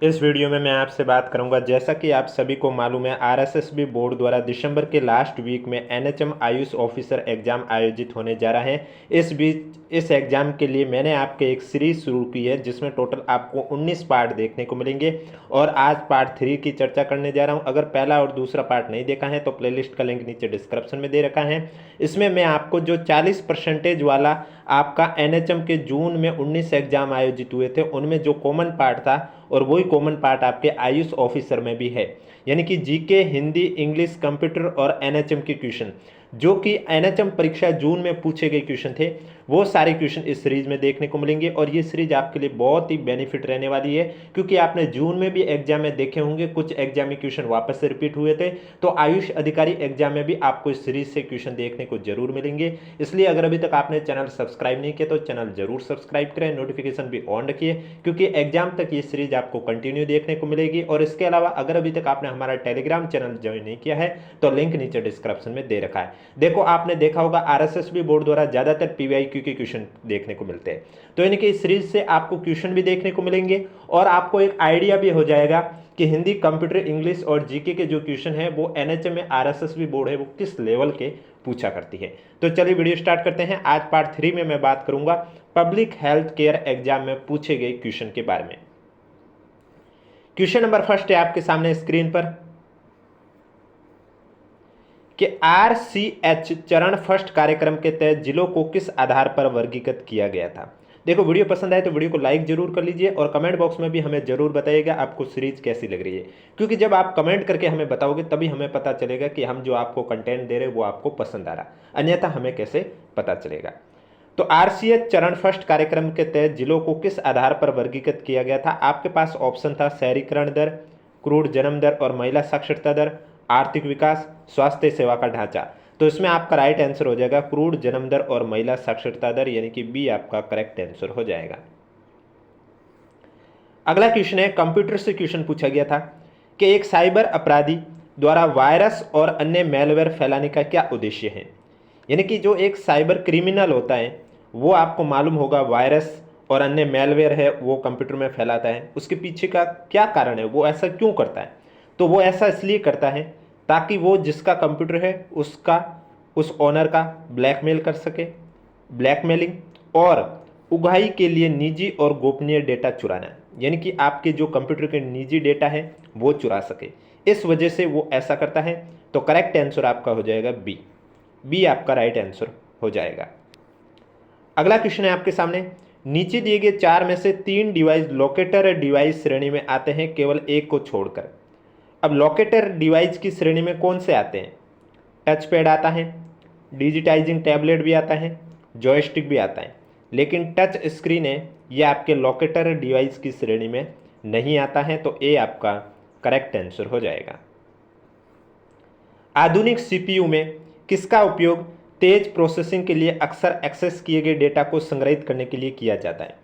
इस वीडियो में मैं आपसे बात करूंगा। जैसा कि आप सभी को मालूम है, आरएसएसबी बोर्ड द्वारा दिसंबर के लास्ट वीक में एनएचएम आयुष ऑफिसर एग्जाम आयोजित होने जा रहा है। इस बीच इस एग्जाम के लिए मैंने आपके एक सीरीज शुरू की है जिसमें टोटल आपको 19 पार्ट देखने को मिलेंगे और आज पार्ट 3 की चर्चा करने जा रहा हूं। अगर पहला और दूसरा पार्ट नहीं देखा है तो प्लेलिस्ट का लिंक नीचे डिस्क्रिप्शन में दे रखा है। इसमें मैं आपको जो 40% वाला आपका एनएचएम के जून में 19 एग्जाम आयोजित हुए थे उनमें जो कॉमन पार्ट था और वही कॉमन पार्ट आपके आयुष ऑफिसर में भी है, यानी कि जीके, हिंदी, इंग्लिश, कंप्यूटर और एनएचएम के क्वेश्चन जो कि एनएचएम परीक्षा जून में पूछे गए क्वेश्चन थे, वो सारे क्वेश्चन इस सीरीज में देखने को मिलेंगे। और ये सीरीज आपके लिए बहुत ही बेनिफिट रहने वाली है क्योंकि आपने जून में भी एग्जाम में देखे होंगे कुछ एग्जाम में क्वेश्चन वापस से रिपीट हुए थे, तो आयुष अधिकारी एग्जाम में भी आपको इस सीरीज से क्वेश्चन देखने को जरूर मिलेंगे। इसलिए अगर अभी तक आपने चैनल सब्सक्राइब नहीं किया तो चैनल जरूर सब्सक्राइब करें, नोटिफिकेशन भी ऑन रखिए क्योंकि एग्जाम तक ये सीरीज आपको कंटिन्यू देखने को मिलेगी। और इसके अलावा अगर अभी तक आपने हमारा टेलीग्राम चैनल ज्वाइन नहीं किया है तो लिंक नीचे डिस्क्रिप्शन में दे रखा है। देखो, आपने देखा होगा आरएसएसबी बोर्ड द्वारा ज्यादातर पीवाईक्यू के क्वेश्चन देखने को मिलते हैं, तो यानी कि इस सीरीज से आपको क्वेश्चन भी देखने को मिलेंगे और आपको एक आइडिया भी हो जाएगा कि हिंदी, कंप्यूटर, इंग्लिश और जीके के जो क्वेश्चन है वो एनएचएम में आरएसएसबी बोर्ड है वो किस लेवल के पूछा करती है। तो चलिए वीडियो स्टार्ट करते हैं। आज पार्ट 3 में मैं बात करूंगा पब्लिक हेल्थ केयर एग्जाम में पूछे गए क्वेश्चन के बारे में। क्वेश्चन नंबर फर्स्ट है आपके सामने स्क्रीन पर कि आरसीएच चरण फर्स्ट कार्यक्रम के तहत जिलों को किस आधार पर वर्गीकृत किया गया था। देखो, वीडियो पसंद आए तो वीडियो को लाइक जरूर कर लीजिए और कमेंट बॉक्स में भी हमें जरूर बताइएगा आपको सीरीज कैसी लग रही है, क्योंकि जब आप कमेंट करके हमें बताओगे तभी हमें पता चलेगा कि हम जो आपको कंटेंट दे रहे हैं वो आपको पसंद आ रहा, अन्यथा हमें कैसे पता चलेगा। तो आरसीएच चरण फर्स्ट कार्यक्रम के तहत जिलों को किस आधार पर वर्गीकृत किया गया था। आपके पास ऑप्शन था शहरीकरण दर, क्रूड जन्म दर और महिला साक्षरता दर, आर्थिक विकास, स्वास्थ्य सेवा का ढांचा। तो इसमें आपका राइट आंसर हो जाएगा क्रूड जन्म दर और महिला साक्षरता दर, यानी कि बी आपका करेक्ट आंसर हो जाएगा। अगला क्वेश्चन है, कंप्यूटर से क्वेश्चन पूछा गया था कि एक साइबर अपराधी द्वारा वायरस और अन्य मेलवेयर फैलाने का क्या उद्देश्य है। यानी कि जो एक साइबर क्रिमिनल होता है वो आपको मालूम होगा वायरस और अन्य मेलवेयर है वो कंप्यूटर में फैलाता है, उसके पीछे का क्या कारण है, वो ऐसा क्यों करता है। तो वो ऐसा इसलिए करता है ताकि वो जिसका कंप्यूटर है उसका उस ओनर का ब्लैकमेल कर सके, ब्लैकमेलिंग, और उगाही के लिए निजी और गोपनीय डेटा चुराना, यानी कि आपके जो कंप्यूटर के निजी डेटा है वो चुरा सके, इस वजह से वो ऐसा करता है। तो करेक्ट आंसर आपका हो जाएगा बी, बी आपका राइट आंसर हो जाएगा। अगला क्वेश्चन है आपके सामने, नीचे दिए गए 4 में से 3 डिवाइस लोकेटर डिवाइस श्रेणी में आते हैं केवल एक को छोड़कर। अब लोकेटर डिवाइस की श्रेणी में कौन से आते हैं। टच पैड आता है, डिजिटाइजिंग टैबलेट भी आता है, जॉयस्टिक भी आता है, लेकिन टच स्क्रीन है यह आपके लोकेटर डिवाइस की श्रेणी में नहीं आता है, तो ए आपका करेक्ट आंसर हो जाएगा। आधुनिक सीपीयू में किसका उपयोग तेज प्रोसेसिंग के लिए अक्सर एक्सेस किए गए डेटा को संग्रहित करने के लिए किया जाता है।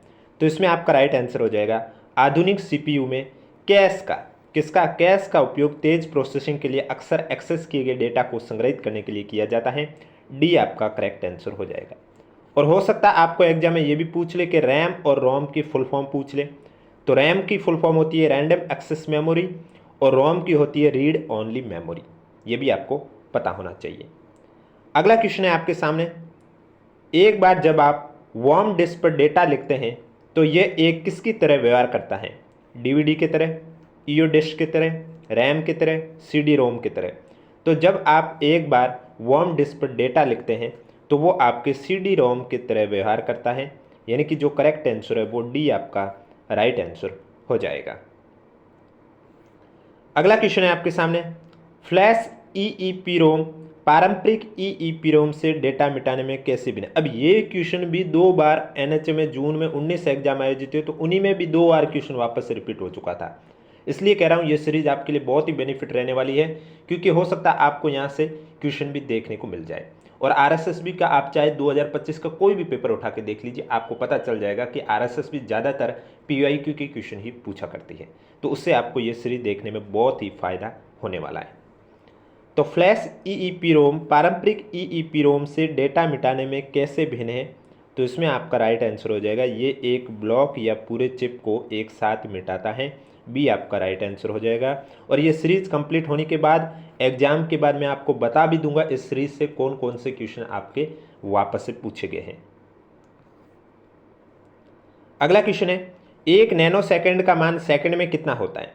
तो इसमें आपका राइट आंसर हो जाएगा आधुनिक सीपीयू में कैश का, किसका, कैश का उपयोग तेज प्रोसेसिंग के लिए अक्सर एक्सेस किए गए डेटा को संग्रहित करने के लिए किया जाता है। डी आपका करेक्ट आंसर हो जाएगा। और हो सकता है आपको एग्जाम में ये भी पूछ ले कि रैम और रोम की फुल फॉर्म पूछ ले। तो रैम की फुल फॉर्म होती है रैंडम एक्सेस मेमोरी और रोम की होती है रीड ओनली मेमोरी, ये भी आपको पता होना चाहिए। अगला क्वेश्चन है आपके सामने, एक बार जब आप वार्म डिस्क पर डेटा लिखते हैं तो यह एक किसकी तरह व्यवहार करता है। डीवीडी की तरह, ईओ डिस्क की तरह, रैम की तरह, सीडी रोम की तरह। तो जब आप एक बार वार्म डिस्क पर डेटा लिखते हैं तो वो आपके सीडी रोम की तरह व्यवहार करता है, यानी कि जो करेक्ट आंसर है वो डी आपका राइट आंसर हो जाएगा। अगला क्वेश्चन है आपके सामने, फ्लैश ईईपी रोम पारंपरिक ईईपी रोम से डेटा मिटाने में कैसे बने। अब ये क्वेश्चन भी 2 बार एनएचएम में जून में 19 एग्जाम आयोजित हुए तो उन्हीं में भी 2 बार क्वेश्चन वापस से रिपीट हो चुका था, इसलिए कह रहा हूँ ये सीरीज आपके लिए बहुत ही बेनिफिट रहने वाली है क्योंकि हो सकता है आपको यहाँ से क्वेश्चन भी देखने को मिल जाए। और आरएसएसबी का आप चाहे 2025 का कोई भी पेपर उठा के देख लीजिए, आपको पता चल जाएगा कि आरएसएसबी ज़्यादातर पीवाईक्यू के क्वेश्चन ही पूछा करती है, तो उससे आपको ये सीरीज देखने में बहुत ही फायदा होने वाला है। तो फ्लैश ईईपी रोम पारंपरिक ईईपी रोम से डेटा मिटाने में कैसे भिन्न है तो इसमें आपका राइट आंसर हो जाएगा ये एक ब्लॉक या पूरे चिप को एक साथ मिटाता है। बी आपका राइट आंसर हो जाएगा। और ये सीरीज कंप्लीट होने के बाद एग्जाम के बाद मैं आपको बता भी दूंगा इस सीरीज से कौन कौन से क्वेश्चन आपके वापस से पूछे गए हैं। अगला क्वेश्चन है 1 नैनो सेकंड का मान सेकंड में कितना होता है।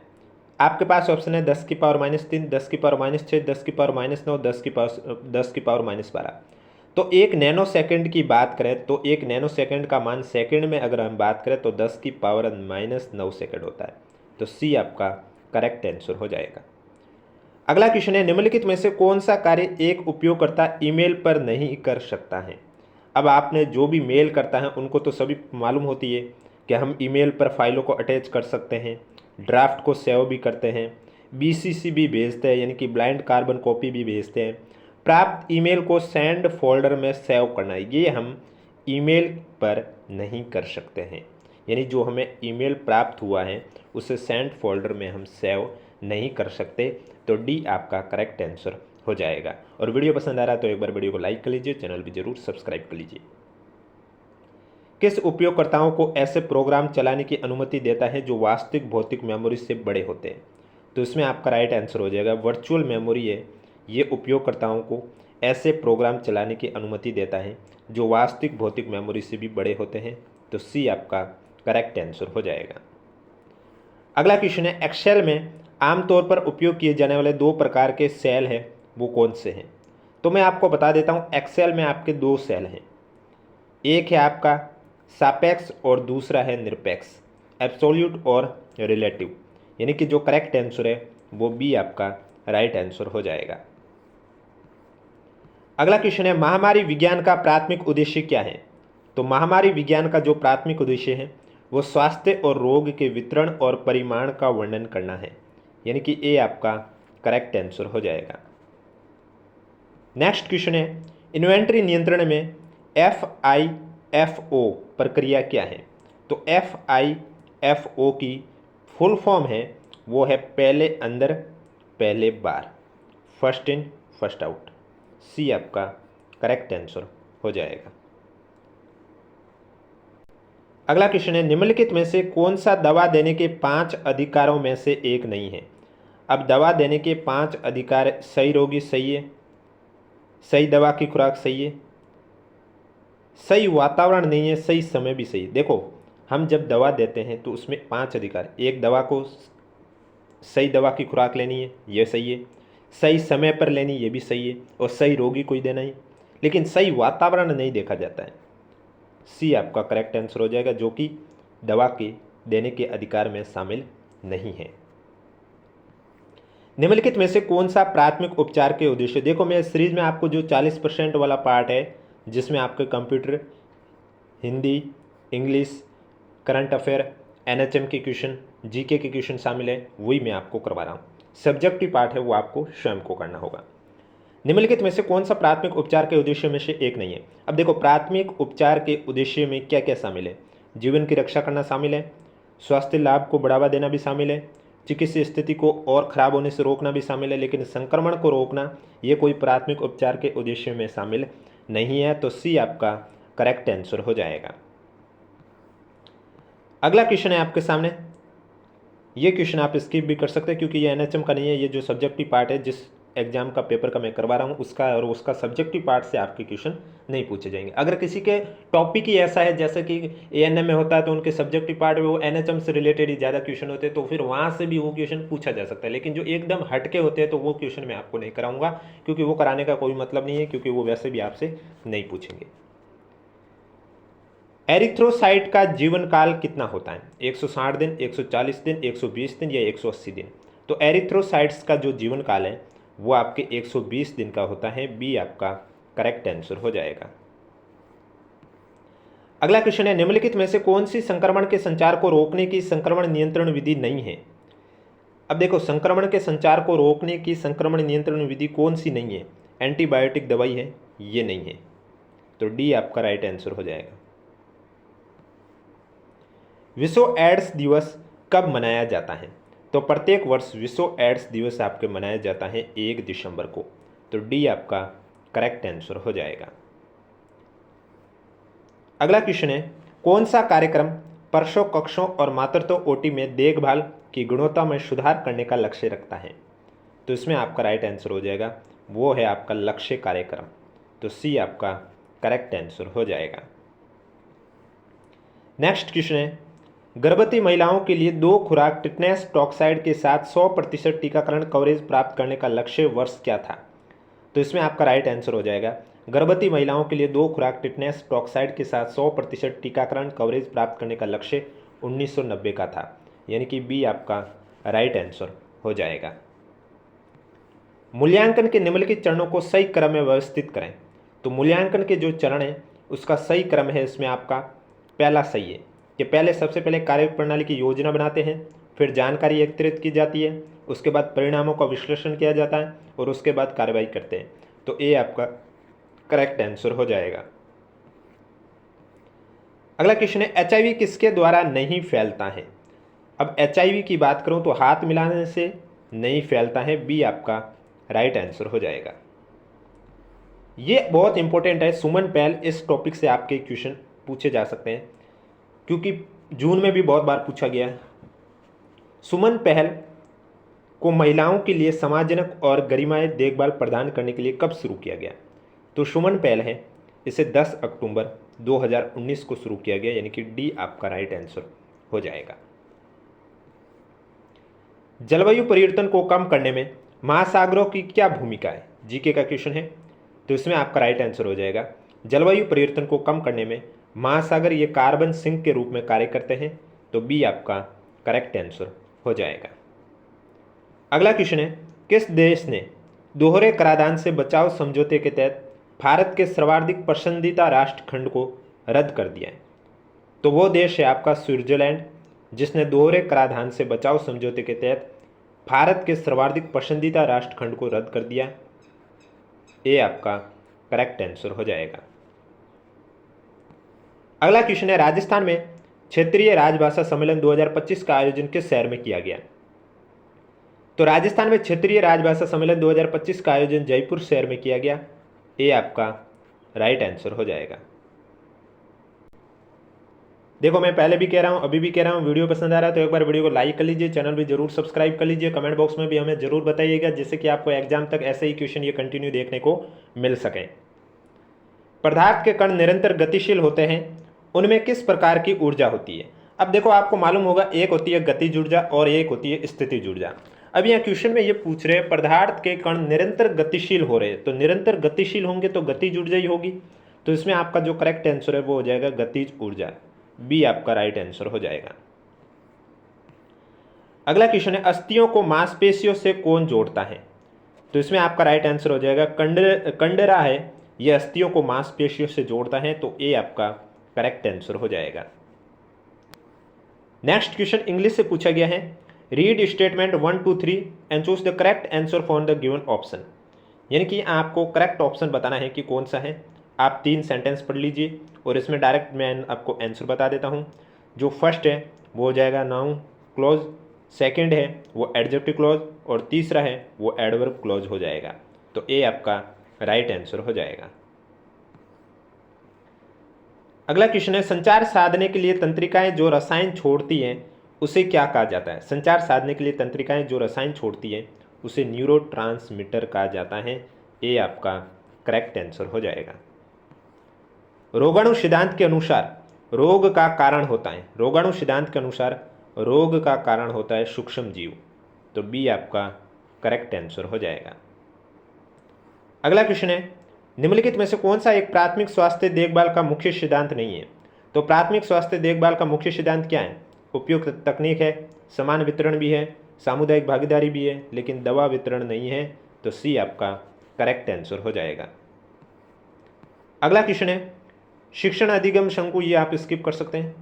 आपके पास ऑप्शन है 10 की पावर -3, 10 की पावर -6, 10 की पावर -9, 10 की पावर -12। तो 1 नैनो सेकंड की बात करें तो 1 नैनो सेकंड का मान सेकंड में अगर हम बात करें तो 10 की पावर -9 सेकंड होता है। तो सी आपका करेक्ट आंसर हो जाएगा। अगला क्वेश्चन है निम्नलिखित में से कौन सा कार्य एक उपयोगकर्ता ईमेल पर नहीं कर सकता है। अब आपने जो भी मेल करता है उनको तो सभी मालूम होती है कि हम ईमेल पर फाइलों को अटैच कर सकते हैं, ड्राफ्ट को सेव भी करते हैं, बीसीसी भी भेजते हैं यानी कि ब्लाइंड कार्बन कॉपी भी भेजते हैं, प्राप्त ईमेल को सेंड फोल्डर में सेव करना है, ये हम ईमेल पर नहीं कर सकते हैं। यानी जो हमें ईमेल प्राप्त हुआ है उसे सेंड फोल्डर में हम सेव नहीं कर सकते। तो डी आपका करेक्ट आंसर हो जाएगा। और वीडियो पसंद आ रहा है तो एक बार वीडियो को लाइक कर लीजिए, चैनल भी जरूर सब्सक्राइब कर लीजिए। किस उपयोगकर्ताओं को ऐसे प्रोग्राम चलाने की अनुमति देता है जो वास्तविक भौतिक मेमोरी से बड़े होते हैं। तो इसमें आपका राइट आंसर हो जाएगा वर्चुअल मेमोरी है, ये उपयोगकर्ताओं को ऐसे प्रोग्राम चलाने की अनुमति देता है जो वास्तविक भौतिक मेमोरी से भी बड़े होते हैं। तो सी आपका करेक्ट आंसर हो जाएगा। अगला क्वेश्चन है एक्सेल में आमतौर पर उपयोग किए जाने वाले 2 प्रकार के सेल हैं, वो कौन से हैं। तो मैं आपको बता देता हूँ एक्सेल में आपके 2 सेल हैं, एक है आपका सापेक्ष और दूसरा है निरपेक्ष, एब्सोल्यूट और रिलेटिव। यानी कि जो करेक्ट आंसर है वो बी आपका राइट आंसर हो जाएगा। अगला क्वेश्चन है महामारी विज्ञान का प्राथमिक उद्देश्य क्या है। तो महामारी विज्ञान का जो प्राथमिक उद्देश्य है वो स्वास्थ्य और रोग के वितरण और परिमाण का वर्णन करना है। यानी कि ए आपका करेक्ट आंसर हो जाएगा। नेक्स्ट क्वेश्चन है इन्वेंट्री नियंत्रण में FIFO प्रक्रिया क्या है। तो FIFO की फुल फॉर्म है वो है पहले अंदर पहले बार, फर्स्ट इन फर्स्ट आउट। सी आपका करेक्ट आंसर हो जाएगा। अगला क्वेश्चन है निम्नलिखित में से कौन सा दवा देने के 5 अधिकारों में से एक नहीं है। अब दवा देने के 5 अधिकार, सही रोगी सही है, सही दवा की खुराक सही है, सही वातावरण नहीं है, सही समय भी सही है। देखो हम जब दवा देते हैं तो उसमें 5 अधिकार, एक दवा को सही दवा की खुराक लेनी है ये सही है, सही समय पर लेनी ये भी सही है, और सही रोगी को ही देना ही, लेकिन सही वातावरण नहीं देखा जाता है। सी आपका करेक्ट आंसर हो जाएगा जो कि दवा के देने के अधिकार में शामिल नहीं है। निम्नलिखित में से कौन सा प्राथमिक उपचार के उद्देश्य। देखो मैं सीरीज में आपको जो 40% वाला पार्ट है जिसमें आपके computer, Hindi, English, current affair, NHM के क्वेश्चन, GK के क्वेश्चन शामिल है, वही मैं आपको करवा रहा हूँ। सब्जेक्टिव पार्ट है वो आपको स्वयं को करना होगा। निम्नलिखित में से कौन सा प्राथमिक उपचार के उद्देश्य में से एक नहीं है। अब देखो प्राथमिक उपचार के उद्देश्य में क्या क्या शामिल है। जीवन की रक्षा करना शामिल है, स्वास्थ्य लाभ को बढ़ावा देना भी शामिल है, चिकित्सीय स्थिति को और खराब होने से रोकना भी शामिल है, लेकिन संक्रमण को रोकना ये कोई प्राथमिक उपचार के उद्देश्य में शामिल नहीं है। तो सी आपका करेक्ट आंसर हो जाएगा। अगला क्वेश्चन है आपके सामने, ये क्वेश्चन आप स्किप भी कर सकते हैं क्योंकि ये NHM का नहीं है, ये जो सब्जेक्टिव पार्ट है जिस एग्जाम का पेपर का मैं करवा रहा हूँ उसका, और उसका सब्जेक्टिव पार्ट से आपके क्वेश्चन नहीं पूछे जाएंगे। अगर किसी के टॉपिक ही ऐसा है जैसे कि ANM में होता है तो उनके सब्जेक्टिव पार्ट में वो NHM से रिलेटेड ही ज़्यादा क्वेश्चन होते हैं, तो फिर वहाँ से भी वो क्वेश्चन पूछा जा सकता है। लेकिन जो एकदम हटके होते हैं तो वो क्वेश्चन मैं आपको नहीं कराऊंगा क्योंकि वो कराने का कोई मतलब नहीं है, क्योंकि वो वैसे भी आपसे नहीं पूछेंगे। एरिथ्रोसाइट का जीवन काल कितना होता है। 160 दिन, 140 दिन, 120 दिन या 180 दिन। तो एरिथ्रोसाइट्स का जो जीवन काल है वो आपके 120 दिन का होता है। बी आपका करेक्ट आंसर हो जाएगा। अगला क्वेश्चन है निम्नलिखित में से कौन सी संक्रमण के संचार को रोकने की संक्रमण नियंत्रण विधि नहीं है। अब देखो संक्रमण के संचार को रोकने की संक्रमण नियंत्रण विधि कौन सी नहीं है। एंटीबायोटिक दवाई है, ये नहीं है। तो डी आपका राइट आंसर हो जाएगा। विश्व एड्स दिवस कब मनाया जाता है। तो प्रत्येक वर्ष विश्व एड्स दिवस आपके मनाया जाता है 1 दिसंबर को। तो डी आपका करेक्ट आंसर हो जाएगा। अगला क्वेश्चन है, कौन सा कार्यक्रम प्रसव कक्षों और मातृत्व ओटी में देखभाल की गुणवत्ता में सुधार करने का लक्ष्य रखता है? तो इसमें आपका राइट आंसर हो जाएगा, वो है आपका लक्ष्य कार्यक्रम। तो सी आपका करेक्ट आंसर हो जाएगा। नेक्स्ट क्वेश्चन है, गर्भवती महिलाओं के लिए 2 खुराक टिटेनस टॉक्साइड के साथ 100% टीकाकरण कवरेज प्राप्त करने का लक्ष्य वर्ष क्या था? तो इसमें आपका राइट आंसर हो जाएगा, गर्भवती महिलाओं के लिए 2 खुराक टिटेनस टॉक्साइड के साथ 100% टीकाकरण कवरेज प्राप्त करने का लक्ष्य 1990 का था, यानी कि बी आपका राइट आंसर हो जाएगा। मूल्यांकन के निम्नलिखित चरणों को सही क्रम में व्यवस्थित करें। तो मूल्यांकन के जो चरण है उसका सही क्रम है, इसमें आपका पहला सही है कि पहले सबसे पहले कार्यप्रणाली की योजना बनाते हैं, फिर जानकारी एकत्रित की जाती है, उसके बाद परिणामों का विश्लेषण किया जाता है और उसके बाद कार्रवाई करते हैं। तो ए आपका करेक्ट आंसर हो जाएगा। अगला क्वेश्चन है, एचआईवी किसके द्वारा नहीं फैलता है? अब एचआईवी की बात करूं तो हाथ मिलाने से नहीं फैलता है, बी आपका राइट आंसर हो जाएगा। ये बहुत इंपॉर्टेंट है, सुमन पहल इस टॉपिक से आपके क्वेश्चन पूछे जा सकते हैं क्योंकि जून में भी बहुत बार पूछा गया है। सुमन पहल को महिलाओं के लिए सम्मानजनक और गरिमामय देखभाल प्रदान करने के लिए कब शुरू किया गया? तो सुमन पहल है, इसे 10 अक्टूबर 2019 को शुरू किया गया, यानी कि डी आपका राइट आंसर हो जाएगा। जलवायु परिवर्तन को कम करने में महासागरों की क्या भूमिका है? जीके का क्वेश्चन है, तो इसमें आपका राइट आंसर हो जाएगा, जलवायु परिवर्तन को कम करने में महासागर ये कार्बन सिंक के रूप में कार्य करते हैं। तो बी आपका करेक्ट आंसर हो जाएगा। अगला क्वेश्चन है, किस देश ने दोहरे कराधान से बचाव समझौते के तहत भारत के सर्वाधिक पसंदीदा राष्ट्र खंड को रद्द कर दिया है? तो वो देश है आपका स्विट्जरलैंड, जिसने दोहरे कराधान से बचाव समझौते के तहत भारत के सर्वाधिक पसंदीदा राष्ट्र खंड को रद्द कर दिया। ए आपका करेक्ट आंसर हो जाएगा। अगला क्वेश्चन है, राजस्थान में क्षेत्रीय राजभाषा सम्मेलन 2025 का आयोजन किस शहर में किया गया? तो राजस्थान में क्षेत्रीय राजभाषा सम्मेलन 2025 का आयोजन जयपुर शहर में किया गया। ए आपका राइट आंसर हो जाएगा। देखो, मैं पहले भी कह रहा हूं, अभी भी कह रहा हूं, वीडियो पसंद आ रहा है तो एक बार वीडियो को लाइक कर लीजिए, चैनल भी जरूर सब्सक्राइब कर लीजिए, कमेंट बॉक्स में भी हमें जरूर बताइएगा जिससे कि आपको एग्जाम तक ऐसे ही क्वेश्चन ये कंटिन्यू देखने को मिल सके। पदार्थ के कण निरंतर गतिशील होते हैं, उनमें किस प्रकार की ऊर्जा होती है? अब देखो, आपको मालूम होगा, एक होती है गतिज ऊर्जा और एक होती है स्थितिज ऊर्जा। अब यहाँ क्वेश्चन में ये पूछ रहे हैं पदार्थ के कण निरंतर गतिशील हो रहे हैं, तो निरंतर गतिशील होंगे तो गतिज ऊर्जा ही होगी। तो इसमें आपका जो करेक्ट आंसर है वो हो जाएगा गतिज ऊर्जा, बी आपका राइट आंसर हो जाएगा। अगला क्वेश्चन है, अस्थियों को मांसपेशियों से कौन जोड़ता है? तो इसमें आपका राइट आंसर हो जाएगा कंडरा है, यह अस्थियों को मांसपेशियों से जोड़ता है। तो ए आपका करेक्ट आंसर हो जाएगा। नेक्स्ट क्वेश्चन इंग्लिश से पूछा गया है, read statement 1 2 3 and choose the correct answer for the given option. यानी कि आपको करेक्ट ऑप्शन बताना है कि कौन सा है। आप 3 सेंटेंस पढ़ लीजिए और इसमें डायरेक्ट मैं आपको आंसर बता देता हूँ। जो फर्स्ट है वो हो जाएगा नाउन क्लॉज, सेकंड है वो एडजेक्टिव क्लॉज और तीसरा है वो एडवर्ब क्लॉज हो जाएगा। तो ए आपका राइट आंसर हो जाएगा। अगला क्वेश्चन है, संचार साधने के लिए तंत्रिकाएं जो रसायन छोड़ती हैं उसे क्या कहा जाता है? संचार साधने के लिए तंत्रिकाएं जो रसायन छोड़ती हैं उसे न्यूरोट्रांसमीटर कहा जाता है। ए आपका करेक्ट आंसर हो जाएगा। रोगाणु सिद्धांत के अनुसार रोग का कारण होता है, रोगाणु सिद्धांत के अनुसार रोग का कारण होता है सूक्ष्म जीव। तो बी आपका करेक्ट आंसर हो जाएगा। अगला क्वेश्चन है, निम्नलिखित में से कौन सा एक प्राथमिक स्वास्थ्य देखभाल का मुख्य सिद्धांत नहीं है? तो प्राथमिक स्वास्थ्य देखभाल का मुख्य सिद्धांत क्या है? उपयुक्त तकनीक है, समान वितरण भी है, सामुदायिक भागीदारी भी है, लेकिन दवा वितरण नहीं है। तो सी आपका करेक्ट आंसर हो जाएगा। अगला क्वेश्चन है, शिक्षण अधिगम शंकु, ये आप स्किप कर सकते हैं।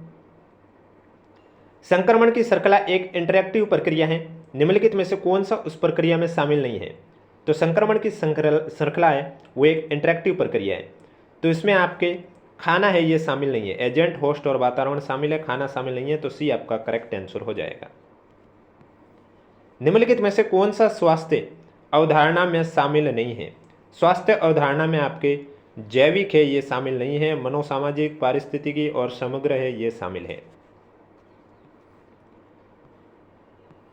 संक्रमण की श्रृंखला एक इंटरैक्टिव प्रक्रिया है, निम्नलिखित में से कौन सा उस प्रक्रिया में शामिल नहीं है? तो संक्रमण की श्रृंखला है वो एक इंटरैक्टिव प्रक्रिया है, तो इसमें आपके खाना है ये शामिल नहीं है, एजेंट होस्ट और वातावरण शामिल है, खाना शामिल नहीं है। तो सी आपका करेक्ट आंसर हो जाएगा। निम्नलिखित में से कौन सा स्वास्थ्य अवधारणा में शामिल नहीं है? स्वास्थ्य अवधारणा में आपके जैविक है ये शामिल नहीं है, मनोसामाजिक, पारिस्थितिकी और समग्र है ये शामिल है।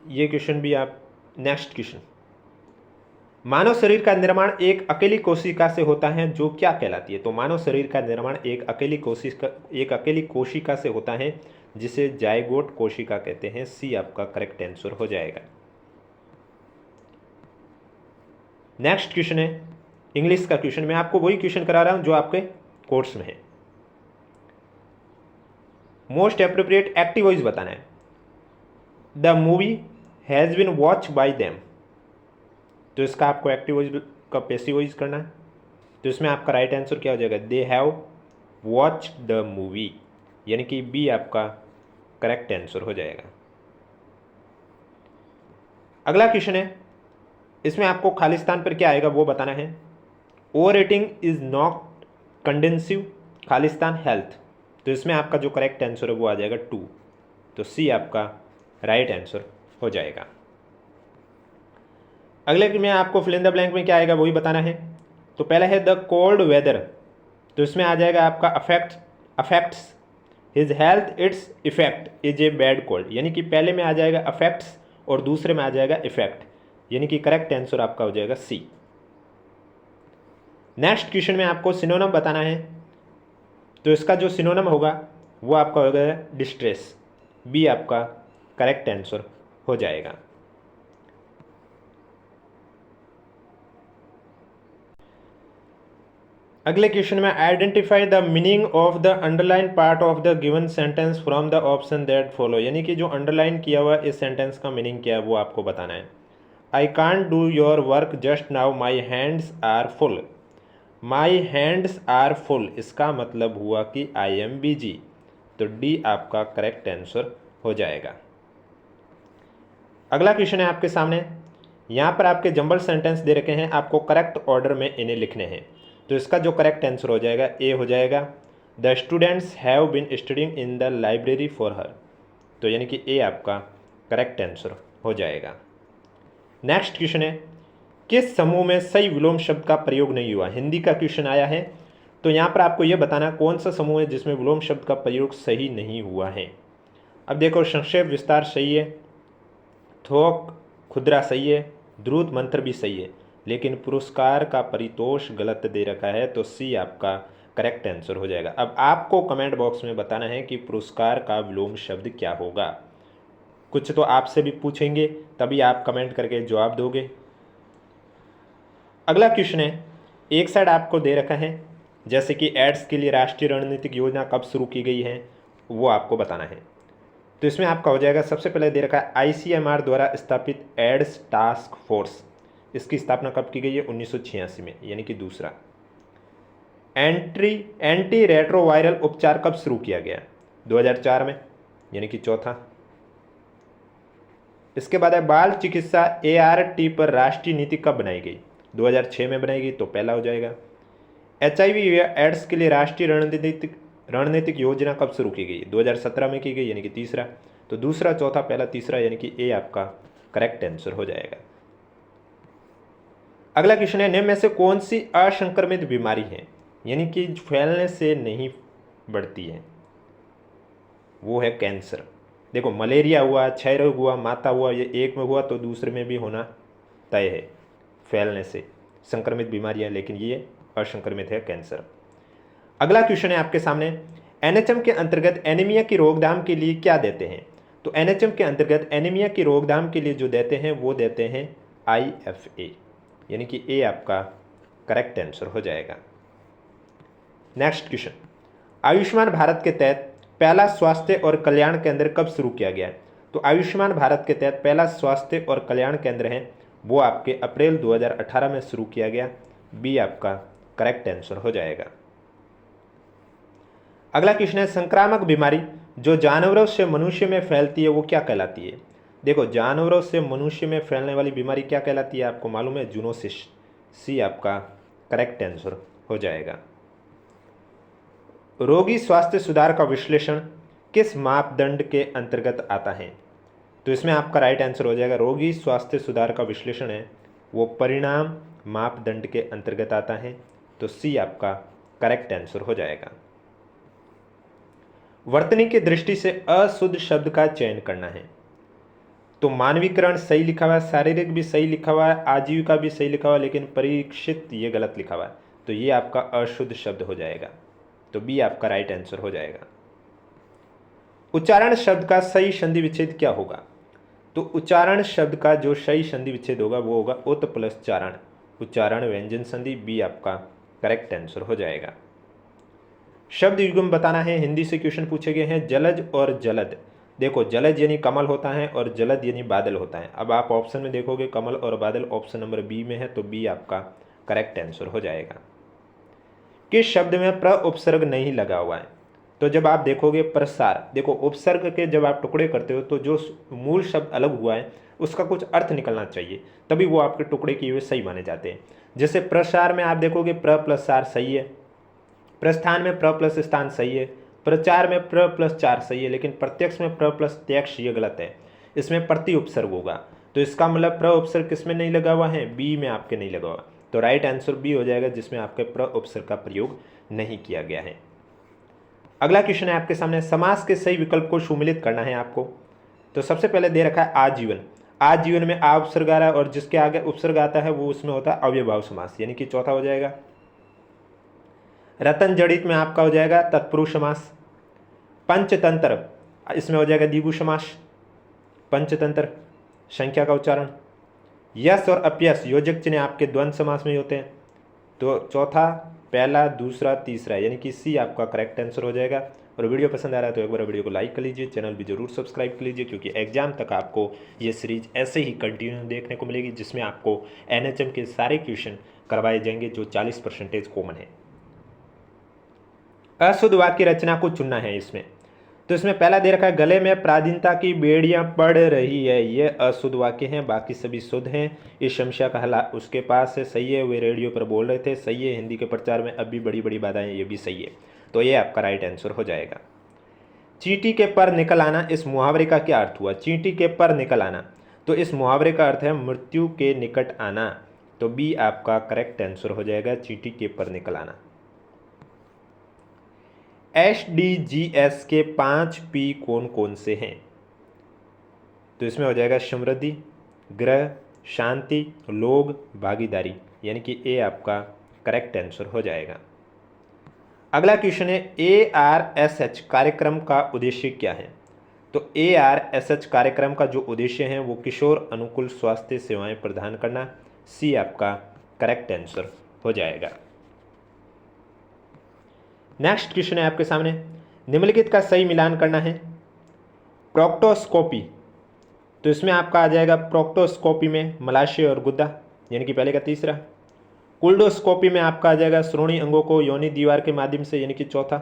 ये क्वेश्चन भी आप, नेक्स्ट क्वेश्चन, मानव शरीर का निर्माण एक अकेली कोशिका से होता है जो क्या कहलाती है? तो मानव शरीर का निर्माण एक अकेली कोशिका से होता है जिसे जाइगोट कोशिका कहते हैं। सी आपका करेक्ट आंसर हो जाएगा। नेक्स्ट क्वेश्चन है इंग्लिश का क्वेश्चन। मैं आपको वही क्वेश्चन करा रहा हूं जो आपके कोर्स में है। मोस्ट एप्रोप्रिएट एक्टिव वॉइस बताना है। The movie has been watch by them, तो इसका आपको एक्टिव वॉइस का पैसिव वॉइस करना है। तो इसमें आपका राइट आंसर क्या हो जाएगा? They have watch the movie, यानी कि बी आपका करेक्ट आंसर हो जाएगा। अगला क्वेश्चन है, इसमें आपको खालिस्तान पर क्या आएगा वो बताना है। Over rating is not conducive खालिस्तान हेल्थ, तो इसमें आपका जो करेक्ट आंसर है वो आ जाएगा 2, तो सी आपका राइट आंसर हो जाएगा। अगले में आपको फिल इन द ब्लैंक में क्या आएगा वही बताना है। तो पहला है द कोल्ड वेदर, तो इसमें आ जाएगा आपका affects his health, its effect is a bad cold, यानी कि पहले में आ जाएगा अफेक्ट्स और दूसरे में आ जाएगा इफेक्ट, यानी कि करेक्ट आंसर आपका हो जाएगा सी। नेक्स्ट क्वेश्चन में आपको सिनोनिम बताना है, तो इसका जो सिनोनिम होगा वो आपका होगा डिस्ट्रेस, बी आपका करेक्ट आंसर हो जाएगा। अगले क्वेश्चन में identify the meaning of the underline part of the given sentence from the option that follow, यानी कि जो अंडरलाइन किया हुआ इस सेंटेंस का मीनिंग क्या है वो आपको बताना है। I can't do your work just now, my hands are full, my hands are full इसका मतलब हुआ कि आई एम बिजी, तो डी आपका करेक्ट आंसर हो जाएगा। अगला क्वेश्चन है आपके सामने, यहाँ पर आपके जंबल सेंटेंस दे रखे हैं, आपको करेक्ट ऑर्डर में इन्हें लिखने हैं। तो इसका जो करेक्ट आंसर हो जाएगा ए हो जाएगा, the students have been studying in the library for her, तो यानी कि ए आपका करेक्ट आंसर हो जाएगा। नेक्स्ट क्वेश्चन है, किस समूह में सही विलोम शब्द का प्रयोग नहीं हुआ? हिंदी का क्वेश्चन आया है, तो यहाँ पर आपको यह बताना कौन सा समूह है जिसमें विलोम शब्द का प्रयोग सही नहीं हुआ है। अब देखो, संक्षेप विस्तार सही है, थोक खुदरा सही है, द्रुत मंत्र भी सही है, लेकिन पुरस्कार का परितोष गलत दे रखा है, तो सी आपका करेक्ट आंसर हो जाएगा। अब आपको कमेंट बॉक्स में बताना है कि पुरस्कार का विलोम शब्द क्या होगा। कुछ तो आपसे भी पूछेंगे, तभी आप कमेंट करके जवाब दोगे। अगला क्वेश्चन है, एक साइड आपको दे रखा है जैसे कि एड्स के लिए राष्ट्रीय रणनीतिक योजना कब शुरू की गई है वो आपको बताना है। तो इसमें आपका हो जाएगा, सबसे पहले दे रखा है आईसीएमआर द्वारा स्थापित एड्स टास्क फोर्स, इसकी स्थापना कब की गई है? 1986 में, यानी कि दूसरा। एंटी रेट्रोवायरल उपचार कब शुरू किया गया? 2004 में, यानी कि चौथा। इसके बाद है बाल चिकित्सा एआरटी पर राष्ट्रीय नीति कब बनाई गई? 2006 में बनाई गई, तो पहला हो जाएगा। एचआईवी एड्स के लिए राष्ट्रीय रणनीतिक योजना कब शुरू की गई? 2017 में की गई, यानी कि तीसरा। तो दूसरा, चौथा, पहला, तीसरा, यानी कि ए आपका करेक्ट आंसर हो जाएगा। अगला क्वेश्चन है, निम्न में से कौन सी असंक्रमित बीमारी है, यानी कि फैलने से नहीं बढ़ती है? वो है कैंसर। देखो, मलेरिया हुआ, क्षय रोग हुआ, माता हुआ, ये एक में हुआ तो दूसरे में भी होना तय है फैलने से संक्रमित बीमारियां, लेकिन ये असंक्रमित है कैंसर। अगला क्वेश्चन है आपके सामने, एनएचएम के अंतर्गत एनीमिया की रोकथाम के लिए क्या देते हैं? तो एनएचएम के अंतर्गत एनीमिया की रोकथाम के लिए जो देते हैं वो देते हैं आईएफए, यानी कि ए आपका करेक्ट आंसर हो जाएगा। नेक्स्ट क्वेश्चन, आयुष्मान भारत के तहत पहला स्वास्थ्य और कल्याण केंद्र कब शुरू किया गया? तो आयुष्मान भारत के तहत पहला स्वास्थ्य और कल्याण केंद्र है वो आपके अप्रैल 2018 में शुरू किया गया, बी आपका करेक्ट आंसर हो जाएगा। अगला क्वेश्चन है, संक्रामक बीमारी जो जानवरों से मनुष्य में फैलती है वो क्या कहलाती है? देखो, जानवरों से मनुष्य में फैलने वाली बीमारी क्या कहलाती है? आपको मालूम है, जूनोसिस, सी आपका करेक्ट आंसर हो जाएगा। रोगी स्वास्थ्य सुधार का विश्लेषण किस मापदंड के अंतर्गत आता है? तो इसमें आपका राइट आंसर हो जाएगा, रोगी स्वास्थ्य सुधार का विश्लेषण है वो परिणाम मापदंड के अंतर्गत आता है, तो सी आपका करेक्ट आंसर हो जाएगा। वर्तनी की दृष्टि से अशुद्ध शब्द का चयन करना है। तो मानवीकरण सही लिखा हुआ है, शारीरिक भी सही लिखा हुआ है, आजीविका भी सही लिखा हुआ है, लेकिन परीक्षित ये गलत लिखा हुआ है। तो ये आपका अशुद्ध शब्द हो जाएगा। तो बी आपका राइट आंसर हो जाएगा। उच्चारण शब्द का सही संधि विच्छेद क्या होगा? तो उच्चारण शब्द का जो सही संधि विच्छेद होगा वो होगा उत प्लस चारण, उच्चारण व्यंजन संधि। बी आपका करेक्ट आंसर हो जाएगा। शब्द युग्म बताना है। हिंदी से क्वेश्चन पूछे गए हैं। जलज और जलद। देखो, जलज यानी कमल होता है और जलद यानी बादल होता है। अब आप ऑप्शन में देखोगे कमल और बादल ऑप्शन नंबर बी में है, तो बी आपका करेक्ट आंसर हो जाएगा। किस शब्द में प्र उपसर्ग नहीं लगा हुआ है? तो जब आप देखोगे प्रसार, देखो उपसर्ग के जब आप टुकड़े करते हो तो जो मूल शब्द अलग हुआ है उसका कुछ अर्थ निकलना चाहिए, तभी वो आपके टुकड़े किए हुए सही माने जाते हैं। जैसे प्रसार में आप देखोगे प्र प्लस सार सही है, प्रस्थान में प्र प्लस स्थान सही है, प्रचार में प्र प्लस चार सही है, लेकिन प्रत्यक्ष में प्र प्लस त्यक्ष ये गलत है। इसमें प्रति उपसर्ग होगा, तो इसका मतलब प्र उपसर्ग किसमें नहीं लगा हुआ है? बी में आपके नहीं लगा हुआ। तो राइट आंसर बी हो जाएगा, जिसमें आपके प्र उपसर्ग का प्रयोग नहीं किया गया है। अगला क्वेश्चन है आपके सामने। समास के सही विकल्प को सुमिलित करना है आपको। तो सबसे पहले दे रखा है आजीवन। आजीवन में आ उपसर्ग आ रहा है और जिसके आगे उपसर्ग आता है वो उसमें होता है अव्ययभाव समास, यानी कि चौथा हो जाएगा। रतन जड़ित में आपका हो जाएगा तत्पुरुष समास। पंचतंत्र इसमें हो जाएगा द्विगु समास। पंचतंत्र संख्या का उच्चारण। यस और अपयस योजक चिन्ह आपके द्वंद्व समास में होते हैं। तो चौथा, पहला, दूसरा, तीसरा, यानी कि सी आपका करेक्ट आंसर हो जाएगा। और वीडियो पसंद आ रहा है तो एक बार वीडियो को लाइक कर लीजिए, चैनल भी जरूर सब्सक्राइब कर लीजिए, क्योंकि एग्जाम तक आपको ये सीरीज ऐसे ही कंटिन्यू देखने को मिलेगी, जिसमें आपको एनएचएम के सारे क्वेश्चन करवाए जाएंगे जो 40% कॉमन है। अशुद्ध वाक्य रचना को चुनना है इसमें। तो इसमें पहला दे रखा है गले में प्राधीनता की बेड़ियां पड़ रही है। ये अशुद्ध वाक्य हैं, बाकी सभी शुद्ध हैं। इस समस्या का हल उसके पास है, सही है। वे रेडियो पर बोल रहे थे, सही है। हिंदी के प्रचार में अब भी बड़ी बड़ी बाधाएं, ये भी सही है। तो ये आपका राइट आंसर हो जाएगा। चींटी के पर निकल आना, इस मुहावरे का क्या अर्थ हुआ? चींटी के पर निकल आना, तो इस मुहावरे का अर्थ है मृत्यु के निकट आना। तो बी आपका करेक्ट आंसर हो जाएगा, चींटी के पर निकल आना। SDGs के 5 P कौन कौन से हैं? तो इसमें हो जाएगा समृद्धि, ग्रह, शांति, लोग, भागीदारी, यानी कि ए आपका करेक्ट आंसर हो जाएगा। अगला क्वेश्चन है ARSH कार्यक्रम का उद्देश्य क्या है? तो ARSH कार्यक्रम का जो उद्देश्य है वो किशोर अनुकूल स्वास्थ्य सेवाएं प्रदान करना। सी आपका करेक्ट आंसर हो जाएगा। नेक्स्ट क्वेश्चन है आपके सामने। निम्नलिखित का सही मिलान करना है। प्रोक्टोस्कोपी, तो इसमें आपका आ जाएगा प्रोक्टोस्कोपी में मलाशय और गुद्दा, यानी कि पहले का तीसरा। कुल्डोस्कोपी में आपका आ जाएगा श्रोणि अंगों को योनि दीवार के माध्यम से, यानी कि चौथा।